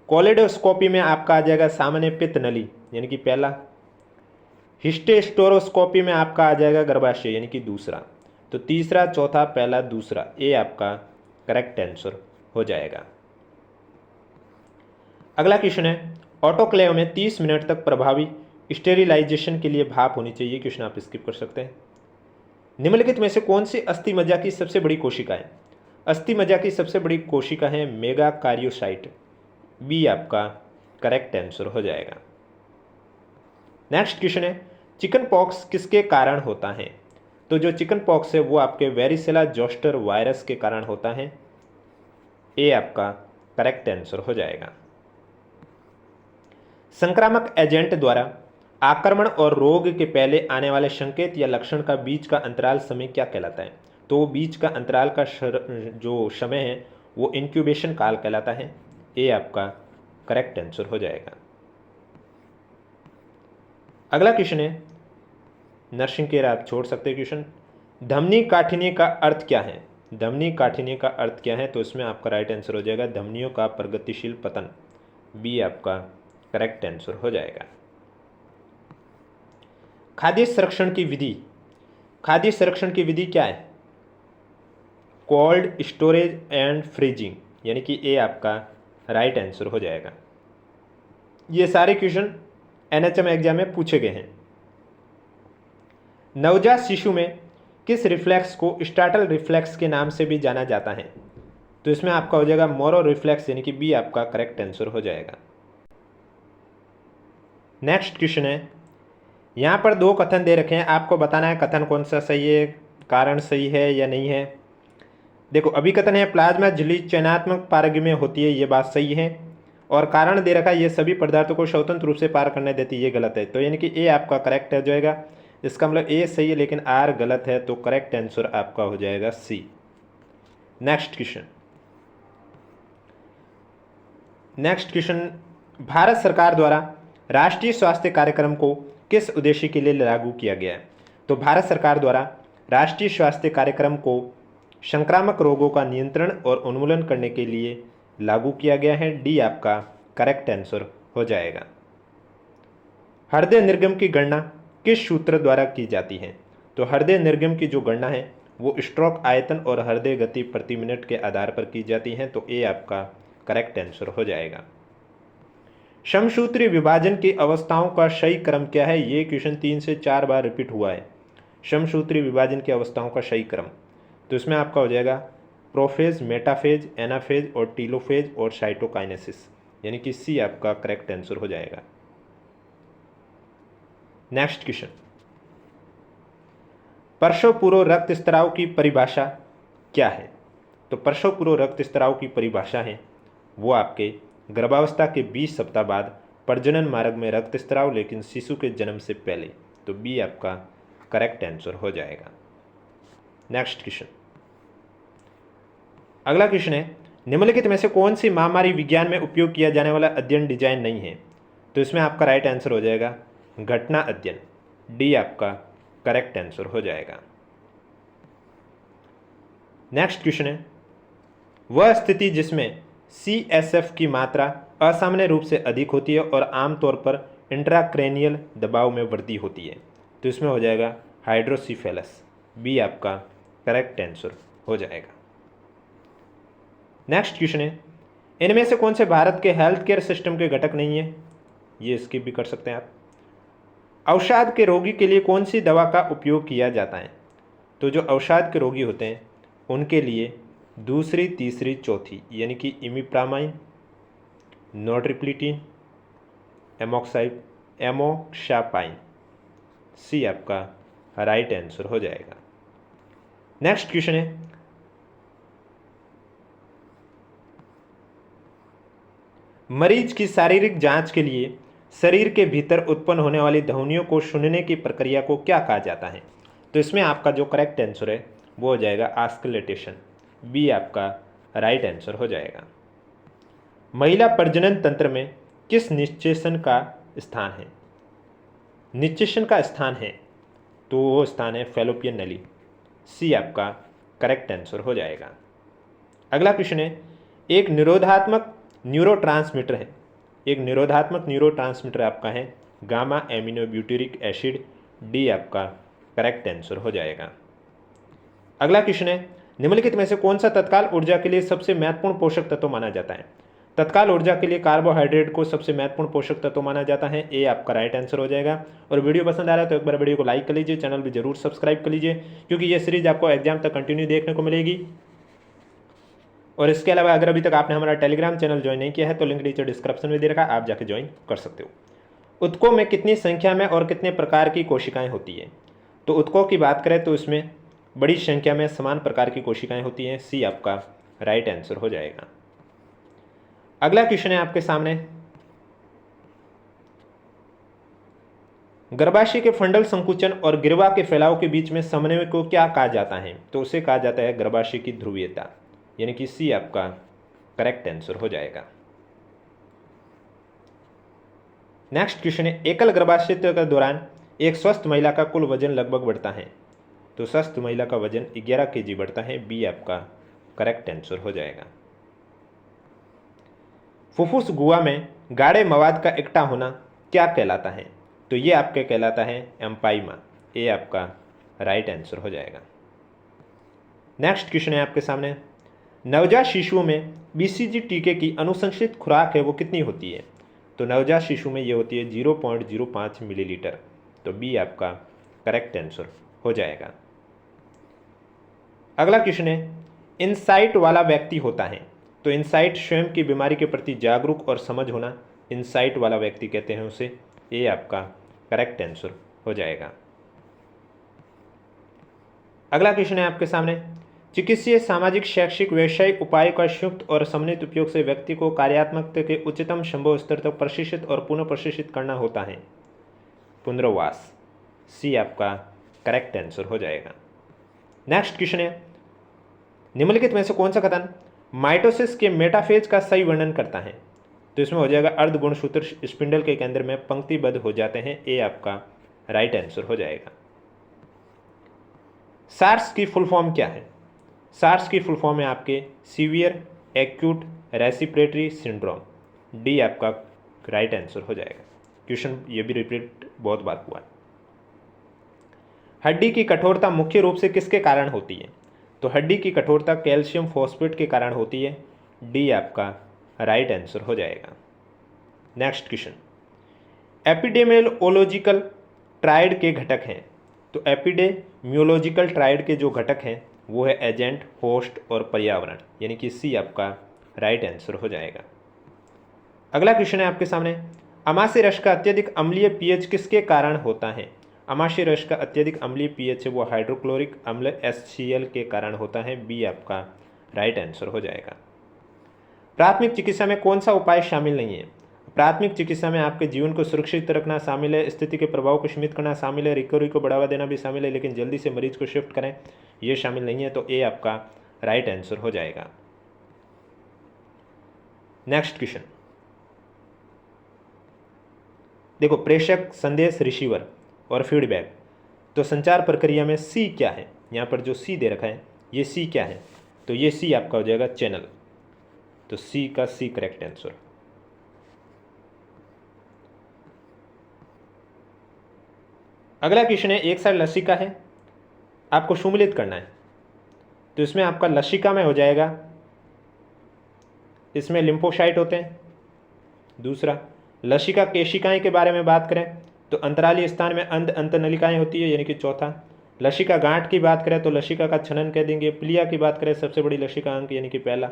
कोलेडोस्कोपी में आपका आ जाएगा सामान्य पित्त नली, यानी कि पहला। हिस्टेस्टोरोस्कोपी में आपका आ जाएगा गर्भाशय, यानी कि दूसरा। तो तीसरा, चौथा, पहला, दूसरा, ए आपका करेक्ट आंसर हो जाएगा। अगला क्वेश्चन है ऑटोक्लेव में 30 मिनट तक प्रभावी स्टेरिलाइजेशन के लिए भाप होनी चाहिए। क्वेश्चन आप स्किप कर सकते हैं। निम्नलिखित में से कौन सी अस्थि मज्जा की सबसे बड़ी कोशिका है? अस्थि मज्जा की सबसे बड़ी कोशिका है मेगा कार्योसाइट। बी आपका करेक्ट आंसर हो जाएगा। नेक्स्ट क्वेश्चन है चिकन पॉक्स किसके कारण होता है? तो जो चिकन पॉक्स है वो आपके वेरिसेला जोस्टर वायरस के कारण होता है। ए आपका करेक्ट आंसर हो जाएगा। संक्रामक एजेंट द्वारा आक्रमण और रोग के पहले आने वाले संकेत या लक्षण का बीच का अंतराल समय क्या कहलाता है? तो बीच का अंतराल का जो समय है वो इंक्यूबेशन काल कहलाता है। ए आपका करेक्ट आंसर हो जाएगा। अगला क्वेश्चन है नर्सिंग केयर, आप छोड़ सकते हैं क्वेश्चन। धमनी काठिन्य का अर्थ क्या है? धमनी काठिन्य का अर्थ क्या है? तो इसमें आपका राइट आंसर हो जाएगा धमनियों का प्रगतिशील पतन। बी आपका करेक्ट आंसर हो जाएगा। खाद्य संरक्षण की विधि, खाद्य संरक्षण की विधि क्या है? कोल्ड स्टोरेज एंड फ्रीजिंग, यानी कि ए आपका राइट आंसर हो जाएगा। ये सारे क्वेश्चन एनएचएम एग्जाम में पूछे गए हैं। नवजात शिशु में किस रिफ्लेक्स को स्टार्टल रिफ्लेक्स के नाम से भी जाना जाता है? तो इसमें आपका हो जाएगा मोरो रिफ्लेक्स, यानी कि बी आपका करेक्ट आंसर हो जाएगा। नेक्स्ट क्वेश्चन है, यहाँ पर दो कथन दे रखे हैं, आपको बताना है कथन कौन सा सही है, कारण सही है या नहीं है। देखो अभिकथन है प्लाज्मा झिल्ली चयनात्मक पारगम्य होती है, ये बात सही है। और कारण दे रखा है ये सभी पदार्थों को स्वतंत्र रूप से पार करने देती है, ये गलत है। तो यानी कि ए आपका करेक्ट हो जाएगा। इसका मतलब ए सही है लेकिन आर गलत है, तो करेक्ट आंसर आपका हो जाएगा सी। नेक्स्ट क्वेश्चन, भारत सरकार द्वारा राष्ट्रीय स्वास्थ्य कार्यक्रम को किस उद्देश्य के लिए लागू किया गया है। तो भारत सरकार द्वारा राष्ट्रीय स्वास्थ्य कार्यक्रम को संक्रामक रोगों का नियंत्रण और उन्मूलन करने के लिए लागू किया गया है, डी आपका करेक्ट आंसर हो जाएगा। हृदय निर्गम की गणना किस सूत्र द्वारा की जाती है। तो हृदय निर्गम की जो गणना है वो स्ट्रोक आयतन और हृदय गति प्रति मिनट के आधार पर की जाती है, तो ए आपका करेक्ट आंसर हो जाएगा। समसूत्री विभाजन की अवस्थाओं का सही क्रम क्या है, ये क्वेश्चन 3 से 4 बार रिपीट हुआ है। समसूत्री विभाजन की अवस्थाओं का सही क्रम, तो इसमें आपका हो जाएगा प्रोफेज, मेटाफेज, एनाफेज और टीलोफेज और साइटोकाइनेसिस, यानी कि सी आपका करेक्ट आंसर हो जाएगा। नेक्स्ट क्वेश्चन, प्रसव पूर्व रक्तस्राव की परिभाषा क्या है। तो प्रसव पूर्व रक्तस्राव की परिभाषा है वो आपके गर्भावस्था के 20 सप्ताह बाद प्रजनन मार्ग में रक्तस्राव, लेकिन शिशु के जन्म से पहले, तो बी आपका करेक्ट आंसर हो जाएगा। नेक्स्ट क्वेश्चन, अगला क्वेश्चन है, निम्नलिखित में से कौन सी महामारी विज्ञान में उपयोग किया जाने वाला अध्ययन डिजाइन नहीं है। तो इसमें आपका राइट आंसर हो जाएगा घटना अध्ययन, डी आपका करेक्ट आंसर हो जाएगा। नेक्स्ट क्वेश्चन है, वह स्थिति जिसमें CSF की मात्रा असामान्य रूप से अधिक होती है और आमतौर पर इंट्राक्रेनियल दबाव में वृद्धि होती है, तो इसमें हो जाएगा हाइड्रोसीफेलस, बी आपका करेक्ट आंसर हो जाएगा। नेक्स्ट क्वेश्चन है, इनमें से कौन से भारत के हेल्थ केयर सिस्टम के घटक नहीं है, ये स्किप भी कर सकते हैं आप। अवसाद के रोगी के लिए कौन सी दवा का उपयोग किया जाता है। तो जो अवसाद के रोगी होते हैं उनके लिए दूसरी, तीसरी, चौथी, यानी कि इमिप्रामाइन, नोट्रिप्लिटीन, एमोक्सापाइन, सी आपका राइट आंसर हो जाएगा। नेक्स्ट क्वेश्चन है, मरीज की शारीरिक जांच के लिए शरीर के भीतर उत्पन्न होने वाली ध्वनियों को सुनने की प्रक्रिया को क्या कहा जाता है। तो इसमें आपका जो करेक्ट आंसर है वो हो जाएगा आस्कलेटेशन, बी आपका राइट आंसर हो जाएगा। महिला प्रजनन तंत्र में किस निश्चेषण का स्थान है। निश्चेषण का स्थान है तो वो स्थान है फैलोपियन नली, सी आपका करेक्ट आंसर हो जाएगा। अगला क्वेश्चन है, एक निरोधात्मक न्यूरोट्रांसमीटर है, एक निरोधात्मक न्यूरोट्रांसमीटर आपका है गामा एमिनोब्यूटेरिक एसिड, डी आपका करेक्ट आंसर हो जाएगा। अगला क्वेश्चन है, निम्नलिखित में से कौन सा तत्काल ऊर्जा के लिए सबसे महत्वपूर्ण पोषक तत्व माना जाता है। तत्काल ऊर्जा के लिए कार्बोहाइड्रेट को सबसे महत्वपूर्ण पोषक तत्व माना जाता है, ए आपका राइट आंसर हो जाएगा। और वीडियो पसंद आ रहा है तो एक बार वीडियो को लाइक कर लीजिए, चैनल भी जरूर सब्सक्राइब कर लीजिए, क्योंकि ये सीरीज आपको एग्जाम तक कंटिन्यू देखने को मिलेगी। और इसके अलावा अगर अभी तक आपने हमारा टेलीग्राम चैनल ज्वाइन नहीं किया है तो लिंक नीचे डिस्क्रिप्शन में दे रखा है, आप जाके ज्वाइन कर सकते हो। उत्कों में कितनी संख्या में और कितने प्रकार की कोशिकाएं होती है। तो उत्कों की बात करें तो इसमें बड़ी संख्या में समान प्रकार की कोशिकाएं होती हैं, सी आपका राइट आंसर हो जाएगा। अगला क्वेश्चन है आपके सामने, गर्भाशय के फंडल संकुचन और गिरवा के फैलाव के बीच में समन्वय को क्या कहा जाता है। तो उसे कहा जाता है गर्भाशय की ध्रुवीयता, यानी कि सी आपका करेक्ट आंसर हो जाएगा। नेक्स्ट क्वेश्चन है, एकल गर्भाशय के दौरान एक स्वस्थ महिला का कुल वजन लगभग बढ़ता है। तो स्वस्थ महिला का वजन 11 kg बढ़ता है, बी आपका करेक्ट आंसर हो जाएगा। फुफ्फुस गुहा में गाढ़े मवाद का इकट्ठा होना क्या कहलाता है। तो ये आपके कहलाता है एम्पाइमा, ए आपका राइट आंसर हो जाएगा। नेक्स्ट क्वेश्चन है आपके सामने, नवजात शिशुओं में BCG टीके की अनुशंसित खुराक है वो कितनी होती है। तो नवजात शिशु में ये होती है 0.05 मिलीलीटर, तो बी आपका करेक्ट आंसर हो जाएगा। अगला क्वेश्चन है, इंसाइट वाला व्यक्ति होता है। तो इंसाइट स्वयं की बीमारी के प्रति जागरूक और समझ होना, इंसाइट वाला व्यक्ति कहते हैं उसे। ये आपका करेक्ट आंसर हो जाएगा। अगला क्वेश्चन है आपके सामने, चिकित्सीय सामाजिक शैक्षिक व्यवसायिक उपाय का संयुक्त और समन्वित उपयोग से व्यक्ति को कार्यात्मकता के उच्चतम संभव स्तर तक प्रशिक्षित और पुनः प्रशिक्षित करना होता है। पुनर्वास, सी आपका करेक्ट आंसर हो जाएगा। नेक्स्ट क्वेश्चन है, निम्नलिखित में से कौन सा कथन माइटोसिस के मेटाफेज का सही वर्णन करता है? तो इसमें हो जाएगा अर्ध गुणसूत्र स्पिंडल के केंद्र में पंक्तिबद्ध हो जाते हैं। ए आपका राइट आंसर हो जाएगा। सार्स की फुल फॉर्म क्या है? सार्स की फुल फॉर्म है आपके severe acute respiratory syndrome. D आपका राइट आंसर हो जाएगा। क्वेश्चन ये भी रिपीट बहुत बार हुआ है। हड्डी की कठोरता मुख्य रूप से किसके कारण होती है? तो हड्डी की कठोरता कैल्शियम फॉस्फेट के कारण होती है। डी आपका राइट आंसर हो जाएगा। नेक्स्ट क्वेश्चन, एपिडेमियोलॉजिकल ट्रायड के घटक हैं। तो एपिडेमियोलॉजिकल ट्रायड के जो घटक हैं वो है एजेंट, होस्ट और पर्यावरण, यानी कि सी आपका राइट आंसर हो जाएगा। अगला क्वेश्चन है आपके सामने, अमाशय रस का अत्यधिक अम्लीय पीएच किसके कारण होता है? अमाशय रस का अत्यधिक अम्लीय पीएच है वो हाइड्रोक्लोरिक अम्ल HCl के कारण होता है। बी आपका राइट आंसर हो जाएगा। प्राथमिक चिकित्सा में कौन सा उपाय शामिल नहीं है? प्राथमिक चिकित्सा में आपके जीवन को सुरक्षित रखना शामिल है, स्थिति के प्रभाव को सीमित करना शामिल है, रिकवरी को बढ़ावा देना भी शामिल है, लेकिन जल्दी से मरीज को शिफ्ट करें ये शामिल नहीं है। तो ए आपका राइट आंसर हो जाएगा। नेक्स्ट क्वेश्चन देखो, प्रेषक, संदेश, रिसीवर और फीडबैक। तो संचार प्रक्रिया में सी क्या है? यहाँ पर जो सी दे रखा है ये सी क्या है? तो ये सी आपका हो जाएगा चैनल। तो सी का सी करेक्ट आंसर। अगला क्वेश्चन है, एक साइड लसिका है, आपको सुमिलित करना है। तो इसमें आपका लसिका में हो जाएगा, इसमें लिम्फोसाइट होते हैं। दूसरा, लसिका केशिकाएं के बारे में बात करें तो अंतरालीय स्थान में अंतनलिकाएं होती है, यानी कि चौथा। लसिका गांठ की बात करें तो लसिका का छनन कह देंगे। प्लिया की बात करें सबसे बड़ी लसिका अंग यानी कि पहला।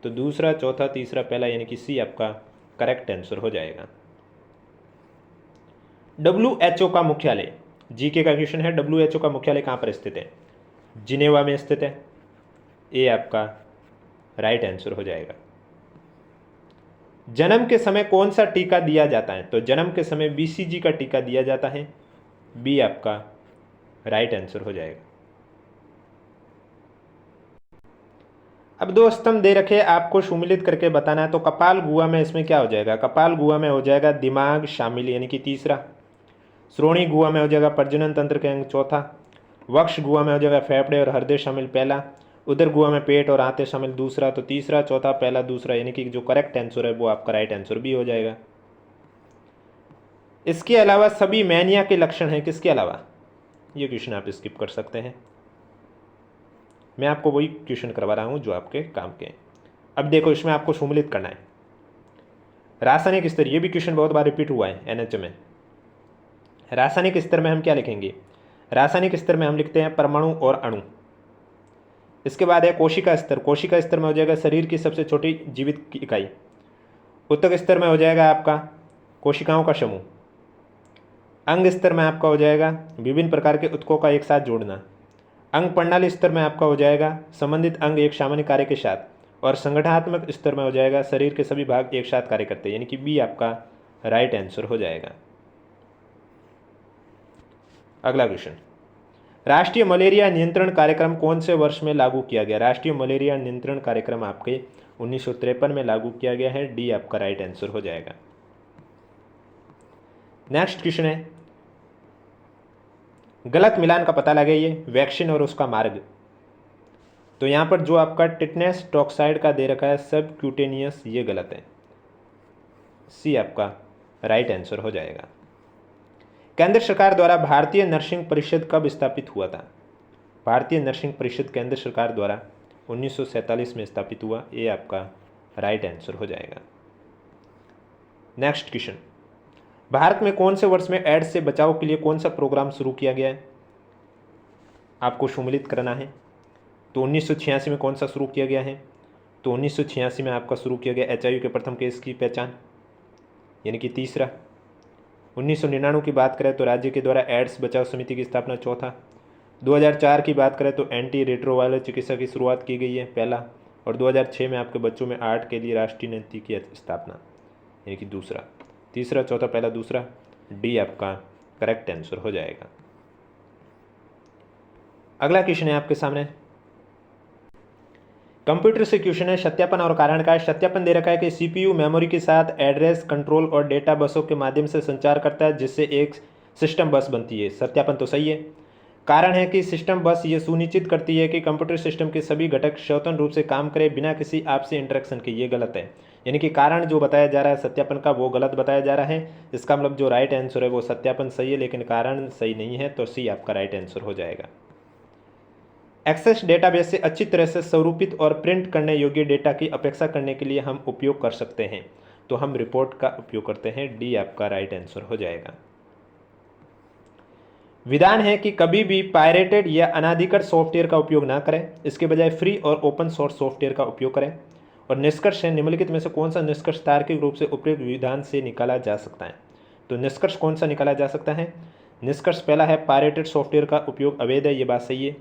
तो दूसरा, चौथा, तीसरा, पहला, यानी कि सी आपका करेक्ट आंसर हो जाएगा। WHO का मुख्यालय, जीके का क्वेश्चन है, WHO का मुख्यालय कहाँ पर स्थित है? जिनेवा में स्थित है। ए आपका राइट आंसर हो जाएगा। जन्म के समय कौन सा टीका दिया जाता है? तो जन्म के समय BCG का टीका दिया जाता है। बी आपका राइट आंसर हो जाएगा। अब दो स्तंभ दे रखे, आपको सुमिलित करके बताना है। तो कपाल गुहा में इसमें क्या हो जाएगा? कपाल गुहा में हो जाएगा दिमाग शामिल, यानी कि तीसरा। श्रोणी गुहा में हो जाएगा प्रजनन तंत्र के अंग, चौथा। वक्ष गुहा में हो जाएगा फेफड़े और हृदय शामिल, पहला। उदर गुहा में पेट और आंतें शामिल, दूसरा। तो तीसरा, चौथा, पहला, दूसरा, यानी कि जो करेक्ट आंसर है वो आपका राइट आंसर भी हो जाएगा। इसके अलावा सभी मैनिया के लक्षण हैं, किसके अलावा? ये क्वेश्चन आप स्किप कर सकते हैं, मैं आपको वही क्वेश्चन करवा रहा हूँ जो आपके काम के। अब देखो, इसमें आपको सुमिलित करना है। रासायनिक स्तर, ये भी क्वेश्चन बहुत बार रिपीट हुआ है NH में। रासायनिक स्तर में हम क्या लिखेंगे? रासायनिक स्तर में हम लिखते हैं परमाणु और अणु। इसके बाद है कोशिका स्तर। कोशिका स्तर में हो जाएगा शरीर की सबसे छोटी जीवित इकाई। ऊतक स्तर में हो जाएगा आपका कोशिकाओं का समूह। अंग स्तर में आपका हो जाएगा विभिन्न प्रकार के ऊतकों का एक साथ जोड़ना। अंग प्रणाली स्तर में आपका हो जाएगा संबंधित अंग एक सामान्य कार्य के साथ। और संगठनात्मक स्तर में हो जाएगा शरीर के सभी भाग एक साथ कार्य करते हैं, यानी कि बी आपका राइट आंसर हो जाएगा। अगला क्वेश्चन, राष्ट्रीय मलेरिया नियंत्रण कार्यक्रम कौन से वर्ष में लागू किया गया? राष्ट्रीय मलेरिया नियंत्रण कार्यक्रम आपके 1953 में लागू किया गया है। डी आपका राइट आंसर हो जाएगा। नेक्स्ट क्वेश्चन है, गलत मिलान का पता लगाइए, वैक्सीन और उसका मार्ग। तो यहां पर जो आपका टिटनेस टॉक्साइड का दे रखा है सब क्यूटेनियस, ये गलत है। सी आपका राइट आंसर हो जाएगा। केंद्र सरकार द्वारा भारतीय नर्सिंग परिषद कब स्थापित हुआ था? भारतीय नर्सिंग परिषद केंद्र सरकार द्वारा 1947 में स्थापित हुआ। ये आपका राइट आंसर हो जाएगा। नेक्स्ट क्वेश्चन, भारत में कौन से वर्ष में एड्स से बचाव के लिए कौन सा प्रोग्राम शुरू किया गया है? आपको सुमिलित करना है। तो 1986 में कौन सा शुरू किया गया है? तो 1986 में आपका शुरू किया गया HIV के प्रथम केस की पहचान, यानी कि तीसरा। 1999 की बात करें तो राज्य के द्वारा एड्स बचाव समिति की स्थापना, चौथा। 2004 की बात करें तो एंटी रेट्रोवायरल चिकित्सा की शुरुआत की गई है, पहला। और 2006 में आपके बच्चों में आर्ट के लिए राष्ट्रीय नीति की स्थापना, यानी कि दूसरा। तीसरा, चौथा, पहला, दूसरा, डी आपका करेक्ट आंसर हो जाएगा। अगला क्वेश्चन है आपके सामने, कंप्यूटर से क्वेश्चन है, सत्यापन और कारण का है। सत्यापन दे रखा है कि CPU मेमोरी के साथ एड्रेस, कंट्रोल और डेटा बसों के माध्यम से संचार करता है जिससे एक सिस्टम बस बनती है। सत्यापन तो सही है। कारण है कि सिस्टम बस ये सुनिश्चित करती है कि कंप्यूटर सिस्टम के सभी घटक स्वतंत्र रूप से काम करें बिना किसी आपसी इंटरेक्शन के। ये गलत है, यानी कि कारण जो बताया जा रहा है सत्यापन का वो गलत बताया जा रहा है। इसका मतलब जो राइट आंसर है वो सत्यापन सही है लेकिन कारण सही नहीं है, तो सी आपका राइट आंसर हो जाएगा। एक्सेस डेटाबेस से अच्छी तरह से स्वरूपित और प्रिंट करने योग्य डेटा की अपेक्षा करने के लिए हम उपयोग कर सकते हैं, तो हम रिपोर्ट का उपयोग करते हैं। डी आपका राइट आंसर हो जाएगा। विधान है कि कभी भी पायरेटेड या अनाधिकृत सॉफ्टवेयर का उपयोग ना करें, इसके बजाय फ्री और ओपन सोर्स सॉफ्टवेयर का उपयोग करें। और निष्कर्ष है, निम्नलिखित में से कौन सा निष्कर्ष तार्किक रूप से उपयुक्त विधान से निकाला जा सकता है? तो निष्कर्ष कौन सा निकाला जा सकता है? निष्कर्ष पहला है, पायरेटेड सॉफ्टवेयर का उपयोग अवैध है, ये बात सही है।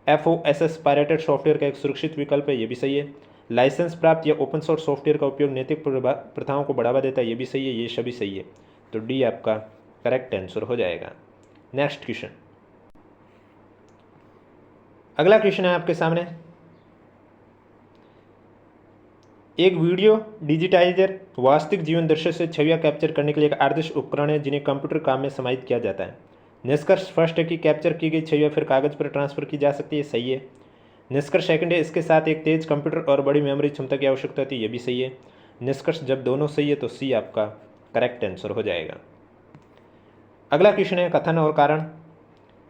FOSS पायरेटेड सॉफ्टवेयर का एक सुरक्षित विकल्प है, ये भी सही है। लाइसेंस प्राप्त या ओपन सोर्स सॉफ्टवेयर का उपयोग नैतिक प्रथाओं को बढ़ावा देता है, ये भी सही है। ये सभी सही है, तो डी आपका करेक्ट आंसर हो जाएगा। नेक्स्ट क्वेश्चन, अगला क्वेश्चन है आपके सामने, एक वीडियो डिजिटाइजर वास्तविक जीवन दृश्य से छवियां कैप्चर करने के लिए एक आदर्श उपकरण है जिन्हें कंप्यूटर काम में समाहित किया जाता है। निष्कर्ष फर्स्ट है कि कैप्चर की गई छवियां फिर कागज पर ट्रांसफर की जा सकती है, सही है। निष्कर्ष सेकंड है, इसके साथ एक तेज कंप्यूटर और बड़ी मेमोरी क्षमता की आवश्यकता होती है, ये भी सही है। निष्कर्ष जब दोनों सही है तो सी आपका करेक्ट आंसर हो जाएगा। अगला क्वेश्चन है, कथन और कारण।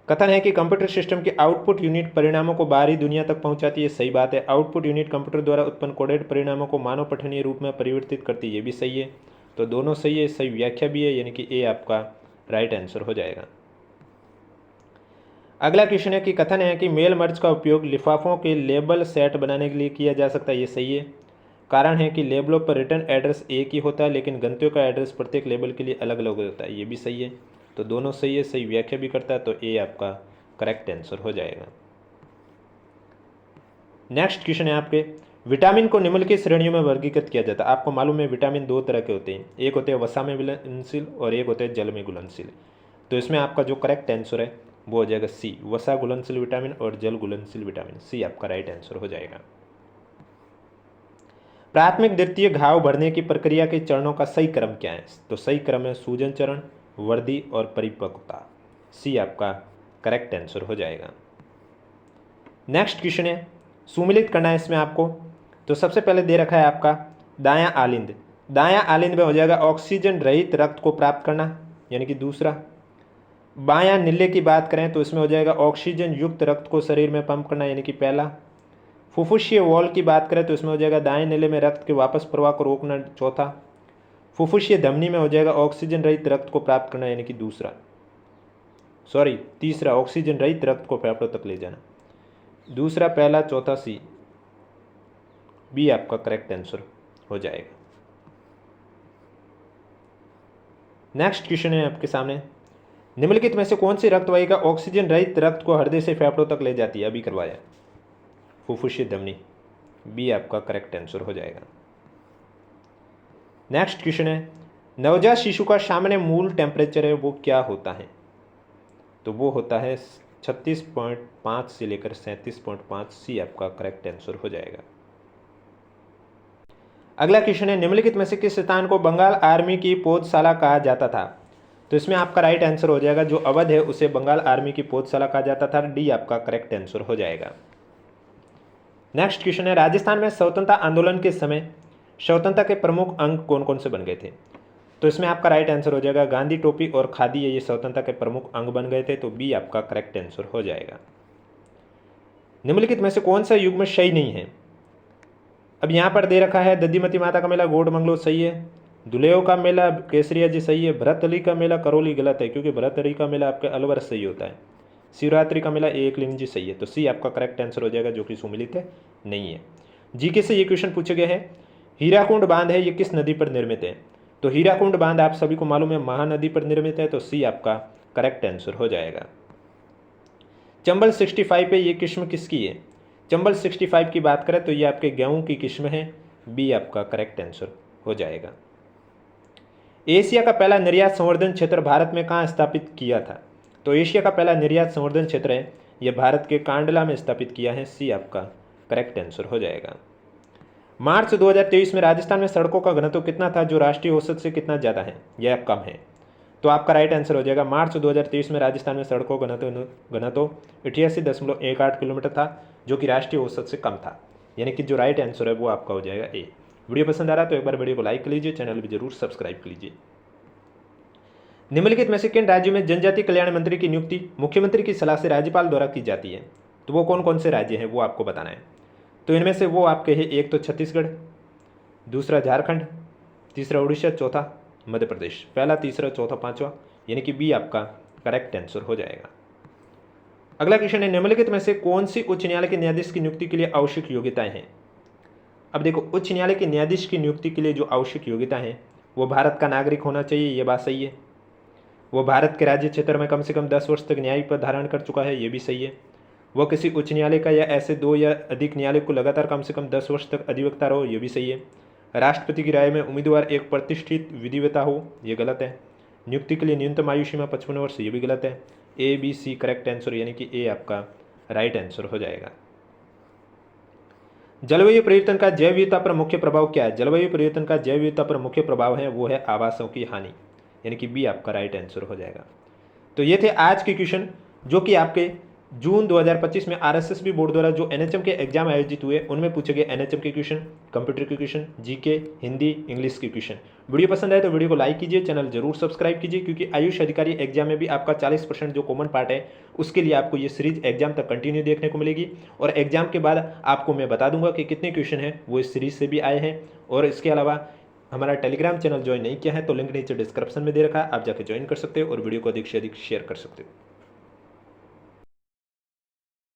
कथन है कि कंप्यूटर सिस्टम की आउटपुट यूनिट परिणामों को बाहरी दुनिया तक पहुंचाती है, सही बात है। आउटपुट यूनिट कंप्यूटर द्वारा उत्पन्न कोडेड परिणामों को मानव पठनीय रूप में परिवर्तित करती है, ये भी सही है। तो दोनों सही है, सही व्याख्या भी है, यानी कि ए आपका राइट आंसर हो जाएगा। अगला क्वेश्चन है कि कथन है कि मेल मर्ज का उपयोग लिफाफों के लेबल सेट बनाने के लिए किया जा सकता है, ये सही है। कारण है कि लेबलों पर रिटर्न एड्रेस एक ही होता है लेकिन गंतव्य का एड्रेस प्रत्येक लेबल के लिए अलग अलग होता है, ये भी सही है। तो दोनों सही है, सही व्याख्या भी करता है, तो ए आपका करेक्ट आंसर हो जाएगा। नेक्स्ट क्वेश्चन है आपके, विटामिन को निम्नलिखित श्रेणियों में वर्गीकृत किया जाता है। आपको मालूम है विटामिन दो तरह के होते हैं, एक होते हैं वसा में घुलनशील और एक होते हैं जल में घुलनशील। तो इसमें आपका जो करेक्ट आंसर है वो हो जाएगा सी, वसा घुलनशील विटामिन और जल घुलनशील विटामिन, सी आपका राइट आंसर हो जाएगा। प्राथमिक द्वितीय घाव भरने की प्रक्रिया के चरणों का सही क्रम क्या है? तो सही क्रम है सूजन चरण, वृद्धि और परिपक्वता, सी आपका करेक्ट आंसर हो जाएगा। नेक्स्ट क्वेश्चन है, सुमिलित करना है इसमें आपको। तो सबसे पहले दे रखा है आपका दायां आलिंद। दायां आलिंद में हो जाएगा ऑक्सीजन रहित रक्त को प्राप्त करना, यानी कि दूसरा। बायां निल्ले की बात करें तो इसमें हो जाएगा ऑक्सीजन युक्त रक्त को शरीर में पंप करना, यानी कि पहला। फुफ्फुसीय वॉल की बात करें तो इसमें हो जाएगा दाएं निल्ले में रक्त के वापस प्रवाह को रोकना, चौथा। फुफ्फुसीय धमनी में हो जाएगा ऑक्सीजन रहित रक्त को प्राप्त करना, यानी कि दूसरा, सॉरी तीसरा, ऑक्सीजन रहित रक्त को फेफड़ों तक ले जाना, दूसरा, पहला, चौथा, सी, बी आपका करेक्ट आंसर हो जाएगा। नेक्स्ट क्वेश्चन है आपके सामने, निम्नलिखित में से कौन सी रक्त वाहिका ऑक्सीजन रहित रक्त को हृदय से फेफड़ों तक ले जाती है? अभी करवाया, फुफ्फुसीय धमनी, बी आपका करेक्ट आंसर हो जाएगा। नेक्स्ट क्वेश्चन है, नवजात शिशु का सामान्य मूल टेम्परेचर है वो क्या होता है? तो वो होता है 36.5 से लेकर 37.5, सी आपका करेक्ट आंसर हो जाएगा। अगला क्वेश्चन है, निम्नलिखित में से किस स्थान को बंगाल आर्मी की पोतशाला कहा जाता था? तो इसमें आपका राइट आंसर हो जाएगा जो अवध है उसे बंगाल आर्मी की पोतशाला कहा जाता था, डी आपका करेक्ट आंसर हो जाएगा। नेक्स्ट क्वेश्चन है, राजस्थान में स्वतंत्रता आंदोलन के समय स्वतंत्रता के प्रमुख अंग कौन कौन से बन गए थे? तो इसमें आपका राइट आंसर हो जाएगा गांधी टोपी और खादी, ये स्वतंत्रता के प्रमुख अंग बन गए थे, तो बी आपका करेक्ट आंसर हो जाएगा। निम्नलिखित में से कौन सा युग्म सही नहीं है? अब यहाँ पर दे रखा है दधिमती माता का मेला गोड मंगलो, सही है। दुलेव का मेला केसरिया जी, सही है। भरतहरी का मेला करौली, गलत है क्योंकि भरतहरी का मेला आपके अलवर सही होता है। शिवरात्रि का मेला एकलिंग जी सही है, तो सी आपका करेक्ट आंसर हो जाएगा, जो कि सुमिलित नहीं है। जीके से ये क्वेश्चन पूछे गए हैं, हीराकुंड बांध है ये किस नदी पर निर्मित है? तो हीराकुंड बांध आप सभी को मालूम है महानदी पर निर्मित है, तो सी आपका करेक्ट आंसर हो जाएगा। चंबल 65 पे ये किस्म किसकी है? चंबल 65 की बात करें तो ये आपके गेहूं की किस्म है, बी आपका करेक्ट आंसर हो जाएगा। एशिया का पहला निर्यात संवर्धन क्षेत्र भारत में कहाँ स्थापित किया था? तो एशिया का पहला निर्यात संवर्धन क्षेत्र है यह भारत के कांडला में स्थापित किया है, सी आपका करेक्ट आंसर हो जाएगा। मार्च 2023 में राजस्थान में सड़कों का घनत्व कितना था जो राष्ट्रीय औसत से कितना ज़्यादा है या कम है? तो आपका राइट आंसर हो जाएगा, मार्च 2023 में राजस्थान में सड़कों का घनत्व 88.18 किलोमीटर था, जो कि राष्ट्रीय औसत से कम था, यानी कि जो राइट आंसर है वो आपका हो जाएगा ए। वीडियो पसंद आ रहा है तो एक बार वीडियो को लाइक कर लीजिए, चैनल भी जरूर सब्सक्राइब कर लीजिए। निम्नलिखित में से किन राज्यों में जनजातीय कल्याण मंत्री की नियुक्ति मुख्यमंत्री की सलाह से राज्यपाल द्वारा की जाती है? तो वो कौन कौन से राज्य हैं वो आपको बताना है। तो इनमें से वो आपके हैं, एक तो छत्तीसगढ़, दूसरा झारखंड, तीसरा उड़ीसा, चौथा मध्य प्रदेश। पहला, तीसरा, चौथा, पांचवा, यानी कि बी आपका करेक्ट आंसर हो जाएगा। अगला क्वेश्चन है, निम्नलिखित में से कौन सी उच्च न्यायालय के न्यायाधीश की नियुक्ति के लिए आवश्यक योग्यताएं हैं? अब देखो, उच्च न्यायालय के न्यायाधीश की नियुक्ति के लिए जो आवश्यक योग्यता है वो भारत का नागरिक होना चाहिए, ये बात सही है। वो भारत के राज्य क्षेत्र में कम से कम 10 वर्ष तक न्यायिक पद धारण कर चुका है, ये भी सही है। वह किसी उच्च न्यायालय का या ऐसे 2 या अधिक न्यायालय को लगातार कम से कम 10 वर्ष तक अधिवक्ता हो, ये भी सही है। राष्ट्रपति की राय में उम्मीदवार एक प्रतिष्ठित विधिवेत्ता हो, ये गलत है। नियुक्ति के लिए न्यूनतम आयु सीमा 55 वर्ष, ये भी गलत है। ए, बी, सी करेक्ट आंसर, यानी कि ए आपका राइट आंसर हो जाएगा। जलवायु परिवर्तन का जैव विविधता पर मुख्य प्रभाव क्या है? जलवायु परिवर्तन का जैव विविधता पर मुख्य प्रभाव है वो है आवासों की हानि, यानी कि बी आपका राइट आंसर हो जाएगा। तो ये थे आज के क्वेश्चन जो कि आपके जून 2025 में आरएसएसबी बोर्ड द्वारा जो एनएचएम के एग्जाम आयोजित हुए उनमें पूछे गए एनएचएम के क्वेश्चन, कंप्यूटर के क्वेश्चन, जीके, हिंदी, इंग्लिश के क्वेश्चन। वीडियो पसंद आए तो वीडियो को लाइक कीजिए, चैनल जरूर सब्सक्राइब कीजिए, क्योंकि आयुष अधिकारी एग्जाम में भी आपका 40% जो कॉमन पार्ट है उसके लिए आपको ये सीरीज एग्जाम तक कंटिन्यू देखने को मिलेगी। और एग्जाम के बाद आपको मैं बता दूंगा कि कितने क्वेश्चन हैं वो इस सीरीज से भी आए हैं। और इसके अलावा हमारा टेलीग्राम चैनल ज्वाइन नहीं किया है तो लिंक नीचे डिस्क्रिप्शन में दे रखा है, आप जाके ज्वाइन कर सकते हो और वीडियो को अधिक से अधिक शेयर कर सकते हो।